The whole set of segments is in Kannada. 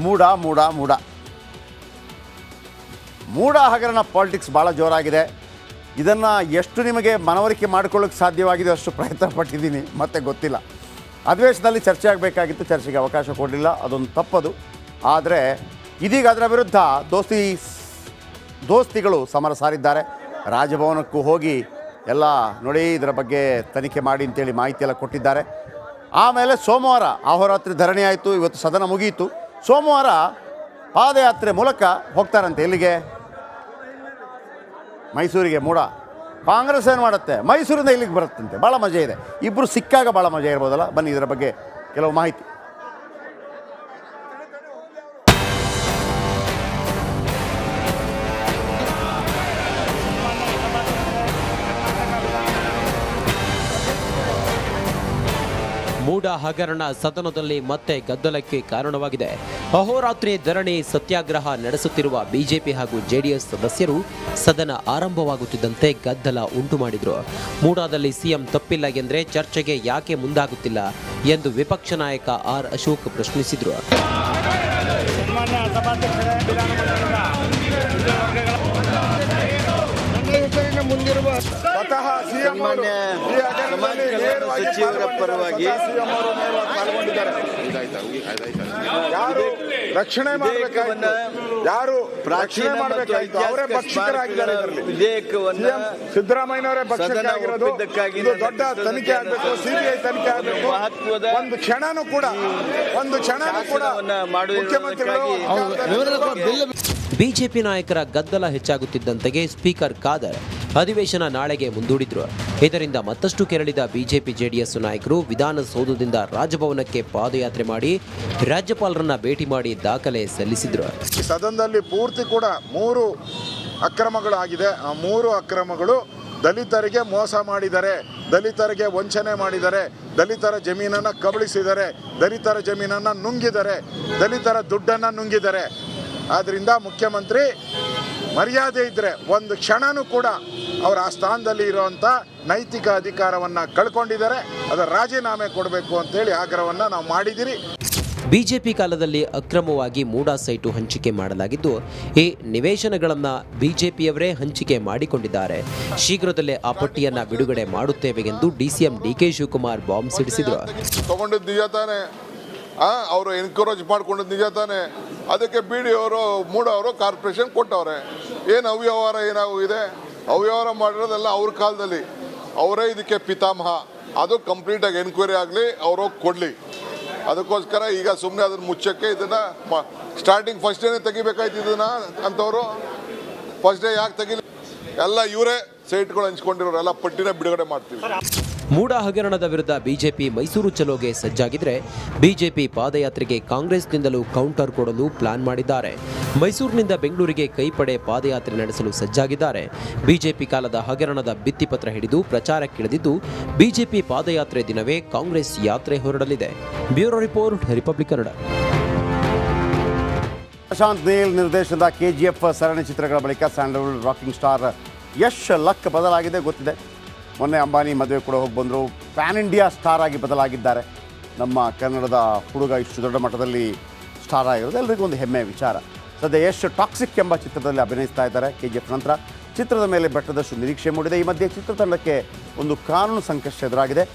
ಮೂಡ ಮೂಡ ಮೂಡ ಮೂಡ ಹಗರಣ ಪಾಲಿಟಿಕ್ಸ್ ಭಾಳ ಜೋರಾಗಿದೆ. ಇದನ್ನು ಎಷ್ಟು ನಿಮಗೆ ಮನವರಿಕೆ ಮಾಡಿಕೊಳ್ಳೋಕ್ಕೆ ಸಾಧ್ಯವಾಗಿದೆ ಅಷ್ಟು ಪ್ರಯತ್ನ ಪಟ್ಟಿದ್ದೀನಿ, ಮತ್ತೆ ಗೊತ್ತಿಲ್ಲ. ಅಧಿವೇಶನದಲ್ಲಿ ಚರ್ಚೆ ಆಗಬೇಕಾಗಿತ್ತು, ಚರ್ಚೆಗೆ ಅವಕಾಶ ಕೊಡಲಿಲ್ಲ, ಅದೊಂದು ತಪ್ಪದು. ಆದರೆ ಇದೀಗ ಅದರ ವಿರುದ್ಧ ದೋಸ್ತಿಗಳು ಸಮರ ಸಾರಿದ್ದಾರೆ. ರಾಜಭವನಕ್ಕೂ ಹೋಗಿ ಎಲ್ಲ ನೋಡಿ ಇದರ ಬಗ್ಗೆ ತನಿಖೆ ಮಾಡಿ ಅಂತೇಳಿ ಮಾಹಿತಿ ಎಲ್ಲ ಕೊಟ್ಟಿದ್ದಾರೆ. ಆಮೇಲೆ ಸೋಮವಾರ ಅಹೋರಾತ್ರಿ ಧರಣಿ ಆಯಿತು, ಇವತ್ತು ಸದನ ಮುಗಿಯಿತು. ಸೋಮವಾರ ಪಾದಯಾತ್ರೆ ಮೂಲಕ ಹೋಗ್ತಾರಂತೆ. ಎಲ್ಲಿಗೆ? ಮೈಸೂರಿಗೆ. ಮೂಡ ಕಾಂಗ್ರೆಸ್ ಏನು ಮಾಡುತ್ತೆ, ಮೈಸೂರಿಂದ ಇಲ್ಲಿಗೆ ಬರುತ್ತಂತೆ. ಭಾಳ ಮಜಾ ಇದೆ. ಇಬ್ಬರು ಸಿಕ್ಕಾಗ ಭಾಳ ಮಜಾ ಇರ್ಬೋದಲ್ಲ. ಬನ್ನಿ ಇದರ ಬಗ್ಗೆ ಕೆಲವು ಮಾಹಿತಿ. ಮೂಡ ಹಗರಣ ಸದನದಲ್ಲಿ ಮತ್ತೆ ಗದ್ದಲಕ್ಕೆ ಕಾರಣವಾಗಿದೆ. ಅಹೋರಾತ್ರಿ ಧರಣಿ ಸತ್ಯಾಗ್ರಹ ನಡೆಸುತ್ತಿರುವ ಬಿಜೆಪಿ ಹಾಗೂ ಜೆಡಿಎಸ್ ಸದಸ್ಯರು ಸದನ ಆರಂಭವಾಗುತ್ತಿದ್ದಂತೆ ಗದ್ದಲ ಉಂಟು ಮಾಡಿದ್ರು. ಮೂಡಾದಲ್ಲಿ ಸಿಎಂ ತಪ್ಪಿಲ್ಲ ಎಂದ್ರೆ ಚರ್ಚೆಗೆ ಯಾಕೆ ಮುಂದಾಗುತ್ತಿಲ್ಲ ಎಂದು ವಿಪಕ್ಷ ನಾಯಕ ಆರ್ ಅಶೋಕ್ ಪ್ರಶ್ನಿಸಿದ್ರು. ಮುಂದಿರುವ ಸ್ವತಃ ಸಚಿವರ ಪರವಾಗಿ ಯಾರು ರಕ್ಷಣೆ ಮಾಡಬೇಕಾಗಿತ್ತು, ಯಾರು ರಕ್ಷಣೆ ಮಾಡಬೇಕಾಗಿತ್ತು ಅವರೇ ಭಕ್ಷಕರಾಗಿದ್ದಾರೆ. ವಿಧೇಯಕವನ್ನು ಸಿದ್ದರಾಮಯ್ಯನವರೇ ಭಕ್ಷಕರಾಗಿರೋದು. ಇದು ದೊಡ್ಡ ತನಿಖೆ ಆಗಬೇಕು, ಸಿಬಿಐ ತನಿಖೆ ಆಗಬೇಕು. ಒಂದು ಕ್ಷಣನೂ ಕೂಡ ಮುಖ್ಯಮಂತ್ರಿಗಳು ಬಿಜೆಪಿ ನಾಯಕರ ಗದ್ದಲ ಹೆಚ್ಚಾಗುತ್ತಿದ್ದಂತೆಯೇ ಸ್ಪೀಕರ್ ಖಾದರ್ ಅಧಿವೇಶನ ನಾಳೆಗೆ ಮುಂದೂಡಿದ್ರು. ಇದರಿಂದ ಮತ್ತಷ್ಟು ಕೆರಳಿದ ಬಿಜೆಪಿ ಜೆಡಿಎಸ್ ನಾಯಕರು ವಿಧಾನಸೌಧದಿಂದ ರಾಜಭವನಕ್ಕೆ ಪಾದಯಾತ್ರೆ ಮಾಡಿ ರಾಜ್ಯಪಾಲರನ್ನ ಭೇಟಿ ಮಾಡಿ ದಾಖಲೆ ಸಲ್ಲಿಸಿದ್ರು. ಸದನದಲ್ಲಿ ಪೂರ್ತಿ ಕೂಡ 3 ಅಕ್ರಮಗಳು ಆಗಿದೆ. ಆ 3 ಅಕ್ರಮಗಳು ದಲಿತರಿಗೆ ಮೋಸ ಮಾಡಿದ್ದಾರೆ, ದಲಿತರಿಗೆ ವಂಚನೆ ಮಾಡಿದ್ದಾರೆ, ದಲಿತರ ಜಮೀನನ್ನು ಕಬಳಿಸಿದ್ದಾರೆ, ದಲಿತರ ಜಮೀನನ್ನು ನುಂಗಿದ್ದಾರೆ, ದಲಿತರ ದುಡ್ಡನ್ನು ನುಂಗಿದ್ದಾರೆ. ಆದ್ದರಿಂದ ಮುಖ್ಯಮಂತ್ರಿ ಮರ್ಯಾದೆ ಇದ್ದರೆ ಒಂದು ಕ್ಷಣನೂ ಕೂಡ ಅವರ ಆ ಸ್ಥಾನದಲ್ಲಿ ಇರುವಂಥ ನೈತಿಕ ಅಧಿಕಾರವನ್ನು ಕಳ್ಕೊಂಡಿದ್ದಾರೆ. ಅದರ ರಾಜೀನಾಮೆ ಕೊಡಬೇಕು ಅಂತೇಳಿ ಆಗ್ರಹವನ್ನು ನಾವು ಮಾಡಿದ್ದೀರಿ. ಬಿಜೆಪಿ ಕಾಲದಲ್ಲಿ ಅಕ್ರಮವಾಗಿ ಮೂಡಾ ಸೈಟು ಹಂಚಿಕೆ ಮಾಡಲಾಗಿದ್ದು, ಈ ನಿವೇಶನಗಳನ್ನು ಬಿಜೆಪಿಯವರೇ ಹಂಚಿಕೆ ಮಾಡಿಕೊಂಡಿದ್ದಾರೆ. ಶೀಘ್ರದಲ್ಲೇ ಆ ಪಟ್ಟಿಯನ್ನು ಬಿಡುಗಡೆ ಮಾಡುತ್ತೇವೆ ಎಂದು ಡಿಸಿಎಂ ಡಿಕೆ ಶಿವಕುಮಾರ್ ಬಾಂಬ್ ಸಿಡಿಸಿದರು. ಅವರು ಎನ್ಕರೇಜ್ ಮಾಡ್ಕೊಂಡಿದ್ದು ನಿಜ ತಾನೆ. ಅದಕ್ಕೆ BD ಅವರು ಮೂಡವರು ಕಾರ್ಪೊರೇಷನ್ ಕೊಟ್ಟವ್ರೆ. ಏನು ಅವ್ಯವಹಾರ ಏನಾಗಿದೆ, ಅವ್ಯವಹಾರ ಮಾಡಿರೋದೆಲ್ಲ ಅವ್ರ ಕಾಲದಲ್ಲಿ. ಅವರೇ ಇದಕ್ಕೆ ಪಿತಾಮಹ. ಅದು ಕಂಪ್ಲೀಟಾಗಿ ಎನ್ಕ್ವೈರಿ ಆಗಲಿ, ಅವರು ಕೊಡಲಿ. ಅದಕ್ಕೋಸ್ಕರ ಈಗ ಸುಮ್ಮನೆ ಅದನ್ನು ಮುಚ್ಚಕ್ಕೆ ಇದನ್ನು ಸ್ಟಾರ್ಟಿಂಗ್ ಫಸ್ಟ್ ಡೇನೇ ತೆಗಿಬೇಕಾಯ್ತು ಇದನ್ನು ಅಂತವರು. ಫಸ್ಟ್ ಡೇ ಯಾಕೆ ತೆಗಿಲಿ? ಎಲ್ಲ ಇವರೇ ಸೈಟ್ಗಳು ಹಂಚ್ಕೊಂಡಿರೋರು, ಎಲ್ಲ ಪಟ್ಟಿನ ಬಿಡುಗಡೆ ಮಾಡ್ತೀವಿ. ಮೂಡಾ ಹಗರಣದ ವಿರುದ್ಧ ಬಿಜೆಪಿ ಮೈಸೂರು ಚಲೋಗೆ ಸಜ್ಜಾಗಿದ್ರೆ, ಬಿಜೆಪಿ ಪಾದಯಾತ್ರೆಗೆ ಕಾಂಗ್ರೆಸ್ನಿಂದಲೂ ಕೌಂಟರ್ ಕೊಡಲು ಪ್ಲಾನ್ ಮಾಡಿದ್ದಾರೆ. ಮೈಸೂರಿನಿಂದ ಬೆಂಗಳೂರಿಗೆ ಕೈಪಡೆ ಪಾದಯಾತ್ರೆ ನಡೆಸಲು ಸಜ್ಜಾಗಿದ್ದಾರೆ. ಬಿಜೆಪಿ ಕಾಲದ ಹಗರಣದ ಭಿತ್ತಿಪತ್ರ ಹಿಡಿದು ಪ್ರಚಾರಕ್ಕಿಳಿದಿದ್ದು, ಬಿಜೆಪಿ ಪಾದಯಾತ್ರೆ ದಿನವೇ ಕಾಂಗ್ರೆಸ್ ಯಾತ್ರೆ ಹೊರಡಲಿದೆ. Bureau report, Republic Kannada. Prashanth Neel ನಿರ್ದೇಶನದ KGF ಸರಣಿ ಚಿತ್ರಗಳ ಬಳಿಕ Sandalwood rocking star Yash luck ಬದಲಾಗಿದೆ, ಗೊತ್ತಿದೆ. ಮೊನ್ನೆ ಅಂಬಾನಿ ಮದುವೆ ಕೂಡ ಹೋಗಿ ಬಂದರು. ಪ್ಯಾನ್ ಇಂಡಿಯಾ ಸ್ಟಾರ್ ಆಗಿ ಬದಲಾಗಿದ್ದಾರೆ. ನಮ್ಮ ಕನ್ನಡದ ಹುಡುಗ ಇಷ್ಟು ದೊಡ್ಡ ಮಟ್ಟದಲ್ಲಿ ಸ್ಟಾರ್ ಆಗಿರೋದು ಎಲ್ಲರಿಗೂ ಒಂದು ಹೆಮ್ಮೆಯ ವಿಚಾರ. ಸದ್ಯ ಯಶ್ ಟಾಕ್ಸಿಕ್ ಎಂಬ ಚಿತ್ರದಲ್ಲಿ ಅಭಿನಯಿಸ್ತಾ ಇದ್ದಾರೆ. KGF ನಂತರ ಚಿತ್ರದ ಮೇಲೆ ಬೆಟ್ಟದಷ್ಟು ನಿರೀಕ್ಷೆ ಮೂಡಿದೆ. ಈ ಮಧ್ಯೆ ಚಿತ್ರತಂಡಕ್ಕೆ ಒಂದು ಕಾನೂನು ಸಂಕಷ್ಟ ಎದುರಾಗಿದೆ.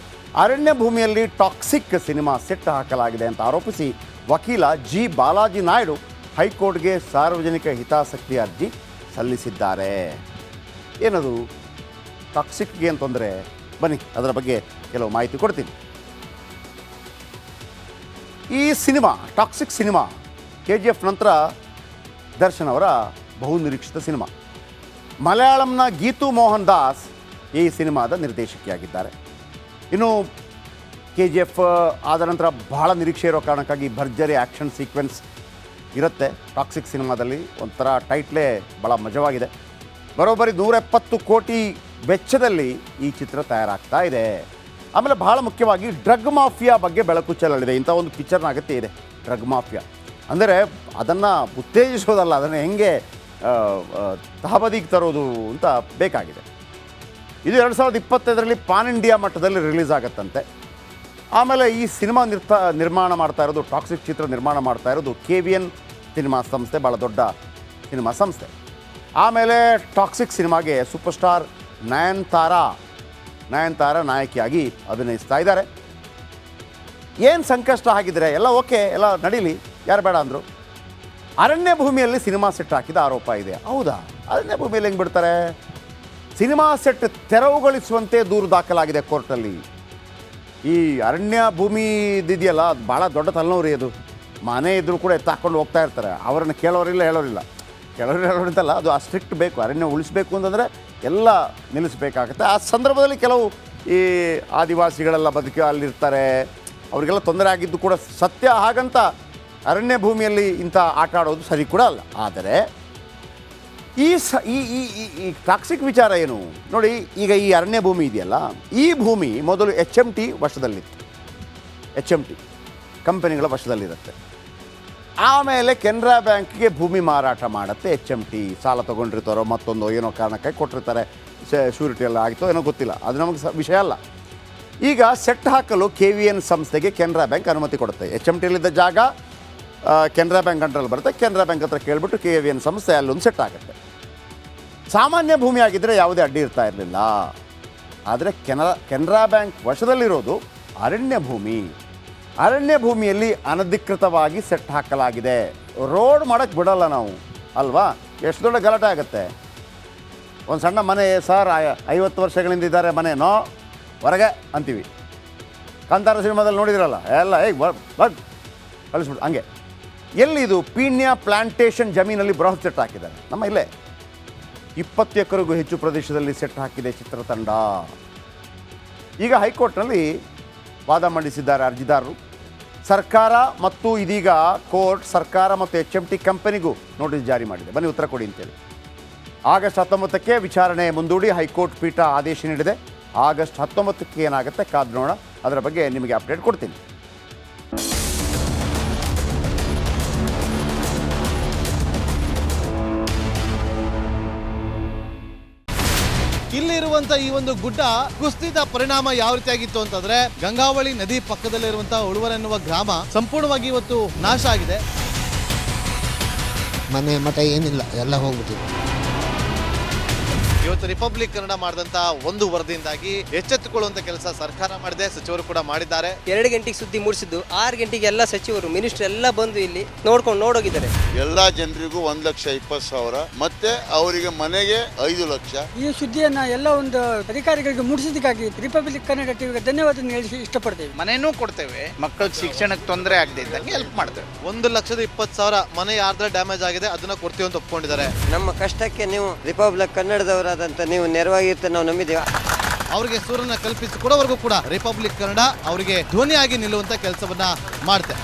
ಅರಣ್ಯ ಭೂಮಿಯಲ್ಲಿ ಟಾಕ್ಸಿಕ್ ಸಿನಿಮಾ ಸೆಟ್ ಹಾಕಲಾಗಿದೆ ಅಂತ ಆರೋಪಿಸಿ ವಕೀಲ G. ಬಾಲಾಜಿ ನಾಯ್ಡು ಹೈಕೋರ್ಟ್ಗೆ ಸಾರ್ವಜನಿಕ ಹಿತಾಸಕ್ತಿ ಅರ್ಜಿ ಸಲ್ಲಿಸಿದ್ದಾರೆ. ಏನದು ಟಾಕ್ಸಿಕ್ಗೆ ಅಂತಂದರೆ, ಬನ್ನಿ ಅದರ ಬಗ್ಗೆ ಕೆಲವು ಮಾಹಿತಿ ಕೊಡ್ತೀನಿ. ಈ ಸಿನಿಮಾ ಟಾಕ್ಸಿಕ್ ಸಿನಿಮಾ KGF ನಂತರ ದರ್ಶನ್ ಅವರ ಬಹುನಿರೀಕ್ಷಿತ ಸಿನಿಮಾ. ಮಲಯಾಳಂನ ಗೀತು ಮೋಹನ್ ದಾಸ್ ಈ ಸಿನಿಮಾದ ನಿರ್ದೇಶಕಿಯಾಗಿದ್ದಾರೆ. ಇನ್ನು KGF ಆದ ನಂತರ ಬಹಳ ನಿರೀಕ್ಷೆ ಇರೋ ಕಾರಣಕ್ಕಾಗಿ ಭರ್ಜರಿ ಆ್ಯಕ್ಷನ್ ಸೀಕ್ವೆನ್ಸ್ ಇರುತ್ತೆ ಟಾಕ್ಸಿಕ್ ಸಿನಿಮಾದಲ್ಲಿ. ಒಂಥರ ಟೈಟ್ಲೇ ಭಾಳ ಮಜವಾಗಿದೆ. ಬರೋಬ್ಬರಿ 170 ಕೋಟಿ ವೆಚ್ಚದಲ್ಲಿ ಈ ಚಿತ್ರ ತಯಾರಾಗ್ತಾ ಇದೆ. ಆಮೇಲೆ ಬಹಳ ಮುಖ್ಯವಾಗಿ ಡ್ರಗ್ ಮಾಫಿಯಾ ಬಗ್ಗೆ ಬೆಳಕು ಚೆಲ್ಲಲಿದೆ. ಇಂಥ ಒಂದು ಪಿಕ್ಚರ್ನ ಅಗತ್ಯ ಇದೆ. ಡ್ರಗ್ ಮಾಫಿಯಾ ಅಂದರೆ ಅದನ್ನು ಉತ್ತೇಜಿಸೋದಲ್ಲ, ಅದನ್ನು ಹೆಂಗೆ ತಹಬದಿಗೆ ತರೋದು ಅಂತ ಬೇಕಾಗಿದೆ. ಇದು 2025ರಲ್ಲಿ ಪಾನ್ ಇಂಡಿಯಾ ಮಟ್ಟದಲ್ಲಿ ರಿಲೀಸ್ ಆಗುತ್ತಂತೆ. ಆಮೇಲೆ ಈ ಸಿನಿಮಾ ನಿರ್ಮಾಣ ಮಾಡ್ತಾ ಇರೋದು, ಟಾಕ್ಸಿಕ್ ಚಿತ್ರ ನಿರ್ಮಾಣ ಮಾಡ್ತಾ ಇರೋದು KVN ಸಿನಿಮಾ ಸಂಸ್ಥೆ, ಭಾಳ ದೊಡ್ಡ ಸಿನಿಮಾ ಸಂಸ್ಥೆ. ಆಮೇಲೆ ಟಾಕ್ಸಿಕ್ ಸಿನಿಮಾಗೆ ಸೂಪರ್ ಸ್ಟಾರ್ ನಯನತಾರಾ ನಾಯಕಿಯಾಗಿ ಅಭಿನಯಿಸ್ತಾ ಇದ್ದಾರೆ. ಏನು ಸಂಕಷ್ಟ ಆಗಿದ್ರೆ ಎಲ್ಲ ಓಕೆ, ಎಲ್ಲ ನಡೀಲಿ, ಯಾರು ಬೇಡ ಅಂದರು. ಅರಣ್ಯ ಭೂಮಿಯಲ್ಲಿ ಸಿನಿಮಾ ಸೆಟ್ ಹಾಕಿದ ಆರೋಪ ಇದೆ. ಹೌದಾ? ಅರಣ್ಯ ಭೂಮಿಯಲ್ಲಿ ಹೆಂಗೆ ಬಿಡ್ತಾರೆ? ಸಿನಿಮಾ ಸೆಟ್ ತೆರವುಗೊಳಿಸುವಂತೆ ದೂರು ದಾಖಲಾಗಿದೆ ಕೋರ್ಟಲ್ಲಿ. ಈ ಅರಣ್ಯ ಭೂಮಿ ಇದೆಯಲ್ಲ, ಅದು ಭಾಳ ದೊಡ್ಡ ತಲೆನೋವು ರೀ. ಅದು ಮನೆ ಇದ್ದರೂ ಕೂಡ ಎತ್ತಾಕೊಂಡು ಹೋಗ್ತಾ ಇರ್ತಾರೆ. ಅವರನ್ನು ಕೇಳೋರಿಲ್ಲ ಹೇಳೋರಿಲ್ಲ. ಅದು ಆ ಸ್ಟ್ರಿಕ್ಟ್ ಬೇಕು. ಅರಣ್ಯ ಉಳಿಸ್ಬೇಕು ಅಂತಂದರೆ ಎಲ್ಲ ನಿಲ್ಲಿಸಬೇಕಾಗುತ್ತೆ. ಆ ಸಂದರ್ಭದಲ್ಲಿ ಕೆಲವು ಈ ಆದಿವಾಸಿಗಳೆಲ್ಲ ಅಲ್ಲಿರ್ತಾರೆ, ಅವರಿಗೆಲ್ಲ ತೊಂದರೆ ಆಗಿದ್ದು ಕೂಡ ಸತ್ಯ. ಹಾಗಂತ ಅರಣ್ಯ ಭೂಮಿಯಲ್ಲಿ ಇಂಥ ಆಟ ಆಡೋದು ಸರಿ ಕೂಡ ಅಲ್ಲ. ಆದರೆ ಈ ಟಾಕ್ಸಿಕ್ ವಿಚಾರ ಏನು ನೋಡಿ. ಈಗ ಈ ಅರಣ್ಯ ಭೂಮಿ ಇದೆಯಲ್ಲ, ಈ ಭೂಮಿ ಮೊದಲು HMT ವಶದಲ್ಲಿತ್ತು. HMT ಕಂಪನಿಗಳ ವಶದಲ್ಲಿರುತ್ತೆ. ಆಮೇಲೆ ಕೆನರಾ ಬ್ಯಾಂಕ್ಗೆ ಭೂಮಿ ಮಾರಾಟ ಮಾಡುತ್ತೆ HMT. ಸಾಲ ತೊಗೊಂಡಿರ್ತಾರೋ ಮತ್ತೊಂದು ಏನೋ ಕಾರಣಕ್ಕಾಗಿ ಕೊಟ್ಟಿರ್ತಾರೆ, ಶ್ಯೂರಿಟಿ ಎಲ್ಲ ಆಗಿತ್ತೋ ಏನೋ ಗೊತ್ತಿಲ್ಲ, ಅದು ನಮಗೆ ವಿಷಯ ಅಲ್ಲ. ಈಗ ಸೆಟ್ ಹಾಕಲು KVN ಸಂಸ್ಥೆಗೆ ಕೆನರಾ ಬ್ಯಾಂಕ್ ಅನುಮತಿ ಕೊಡುತ್ತೆ. HMTಯಲ್ಲಿದ್ದ ಜಾಗ ಕೆನರಾ ಬ್ಯಾಂಕ್ ಕಂಟ್ರೋಲ್ ಬರುತ್ತೆ. ಕೆನರಾ ಬ್ಯಾಂಕ್ ಹತ್ರ ಕೇಳಿಬಿಟ್ಟು KVN ಸಂಸ್ಥೆ ಅಲ್ಲೊಂದು ಸೆಟ್ ಆಗುತ್ತೆ. ಸಾಮಾನ್ಯ ಭೂಮಿ ಆಗಿದ್ದರೆ ಯಾವುದೇ ಅಡ್ಡಿ ಇರ್ತಾ ಇರಲಿಲ್ಲ. ಆದರೆ ಕೆನರಾ ಬ್ಯಾಂಕ್ ವಶದಲ್ಲಿರೋದು ಅರಣ್ಯ ಭೂಮಿ. ಅರಣ್ಯ ಭೂಮಿಯಲ್ಲಿ ಅನಧಿಕೃತವಾಗಿ ಸೆಟ್ ಹಾಕಲಾಗಿದೆ. ರೋಡ್ ಮಾಡೋಕ್ಕೆ ಬಿಡೋಲ್ಲ ನಾವು ಅಲ್ವಾ? ಎಷ್ಟು ದೊಡ್ಡ ಗಲಾಟೆ ಆಗುತ್ತೆ. ಒಂದು ಸಣ್ಣ ಮನೆ, ಸರ್ 50 ವರ್ಷಗಳಿಂದ ಇದ್ದಾರೆ ಮನೆನೋ, ಹೊರಗೆ ಅಂತೀವಿ. ಕಾಂತಾರ ಸಿನಿಮಾದಲ್ಲಿ ನೋಡಿದ್ರಲ್ಲ, ಎಲ್ಲ ಕಳಿಸ್ಬಿಟ್ಟು ಹಂಗೆ. ಎಲ್ಲಿದು? ಪೀಣ್ಯ ಪ್ಲಾಂಟೇಶನ್ ಜಮೀನಲ್ಲಿ ಬೃಹತ್ ಸೆಟ್ ಹಾಕಿದ್ದಾರೆ. ನಮ್ಮ ಇಲ್ಲೇ 20 ಎಕರೆಗೂ ಹೆಚ್ಚು ಪ್ರದೇಶದಲ್ಲಿ ಸೆಟ್ ಹಾಕಿದೆ ಚಿತ್ರತಂಡ. ಈಗ ಹೈಕೋರ್ಟ್ನಲ್ಲಿ ವಾದ ಮಂಡಿಸಿದ್ದಾರೆ ಅರ್ಜಿದಾರರು. ಸರ್ಕಾರ ಮತ್ತು ಇದೀಗ ಕೋರ್ಟ್ ಸರ್ಕಾರ ಮತ್ತು HMT ಕಂಪನಿಗೂ ನೋಟಿಸ್ ಜಾರಿ ಮಾಡಿದೆ. ಬನ್ನಿ ಉತ್ತರ ಕೊಡಿ ಅಂತೇಳಿ. ಆಗಸ್ಟ್ 19ಕ್ಕೆ ವಿಚಾರಣೆ ಮುಂದೂಡಿ ಹೈಕೋರ್ಟ್ ಪೀಠ ಆದೇಶ ನೀಡಿದೆ. ಆಗಸ್ಟ್ 19ಕ್ಕೆ ಏನಾಗುತ್ತೆ ಕಾದು ನೋಡೋಣ. ಅದರ ಬಗ್ಗೆ ನಿಮಗೆ ಅಪ್ಡೇಟ್ ಕೊಡ್ತೀನಿ. ಇಲ್ಲಿರುವಂತ ಈ ಒಂದು ಗುಡ್ಡ ಕುಸಿದ ಪರಿಣಾಮ ಯಾವ ರೀತಿಯಾಗಿತ್ತು ಅಂತಂದ್ರೆ, ಗಂಗಾವಳಿ ನದಿ ಪಕ್ಕದಲ್ಲಿರುವಂತಹ ಉಳುವರ್ ಎನ್ನುವ ಗ್ರಾಮ ಸಂಪೂರ್ಣವಾಗಿ ಇವತ್ತು ನಾಶ ಆಗಿದೆ. ಮನೆ ಮಠ ಏನಿಲ್ಲ, ಎಲ್ಲ ಹೋಗ್ಬಿಟ್ಟಿದೆ. ಇವತ್ತು ರಿಪಬ್ಲಿಕ್ ಕನ್ನಡ ಮಾಡಿದಂತ ಒಂದು ವರದಿಯಿಂದಾಗಿ ಎಚ್ಚೆತ್ತುಕೊಳ್ಳುವಂತ ಕೆಲಸ ಸರ್ಕಾರ ಮಾಡಿದೆ, ಸಚಿವರು ಕೂಡ ಮಾಡಿದ್ದಾರೆ. 2 ಗಂಟೆಗೆ ಸುದ್ದಿ ಮೂಡಿಸಿದ್ದು 6 ಗಂಟೆಗೆ ಎಲ್ಲ ಸಚಿವರು ಮಿನಿಸ್ಟರ್ ಎಲ್ಲ ಬಂದು ಇಲ್ಲಿ ನೋಡೋಗಿದ್ದಾರೆ. ಎಲ್ಲಾ ಜನರಿಗೂ 1,20,000 ಮತ್ತೆ ಅವರಿಗೆ ಮನೆಗೆ 5 ಲಕ್ಷ. ಈ ಸುದ್ದಿಯನ್ನ ಎಲ್ಲ ಒಂದು ಅಧಿಕಾರಿಗಳಿಗೆ ಮೂಡಿಸಿದ್ದಕ್ಕಾಗಿ ರಿಪಬ್ಲಿಕ್ ಕನ್ನಡ ಟಿವಿಗೆ ಧನ್ಯವಾದ ಹೇಳಿ ಇಷ್ಟಪಡ್ತೇವೆ. ಮನೆನೂ ಕೊಡ್ತೇವೆ, ಮಕ್ಕಳ ಶಿಕ್ಷಣಕ್ಕೆ ತೊಂದರೆ ಆಗದೆ ಇದ್ದಂಗೆ ಹೆಲ್ಪ್ ಮಾಡ್ತೇವೆ. 1,20,000 ಮನೆ ಯಾರ್ದ್ರ ಡ್ಯಾಮೇಜ್ ಆಗಿದೆ ಅದನ್ನ ಕೊಡ್ತೀವಿ ಅಂತ ಒಪ್ಕೊಂಡಿದ್ದಾರೆ. ನಮ್ಮ ಕಷ್ಟಕ್ಕೆ ನೀವು ರಿಪಬ್ಲಿಕ್ ಕನ್ನಡದವರಾದಂತ ನೀವು ನೆರವಾಗಿರ್ತ ನಾವು ನಂಬಿದ್ದೇವೆ. ಅವರಿಗೆ ಸೂರನ್ನ ಕಲ್ಪಿಸಿಕೊಡೋವರೆಗೂ ಕೂಡ ರಿಪಬ್ಲಿಕ್ ಕನ್ನಡ ಅವರಿಗೆ ಧ್ವನಿಯಾಗಿ ನಿಲ್ಲುವಂತ ಕೆಲಸವನ್ನ ಮಾಡ್ತೇವೆ.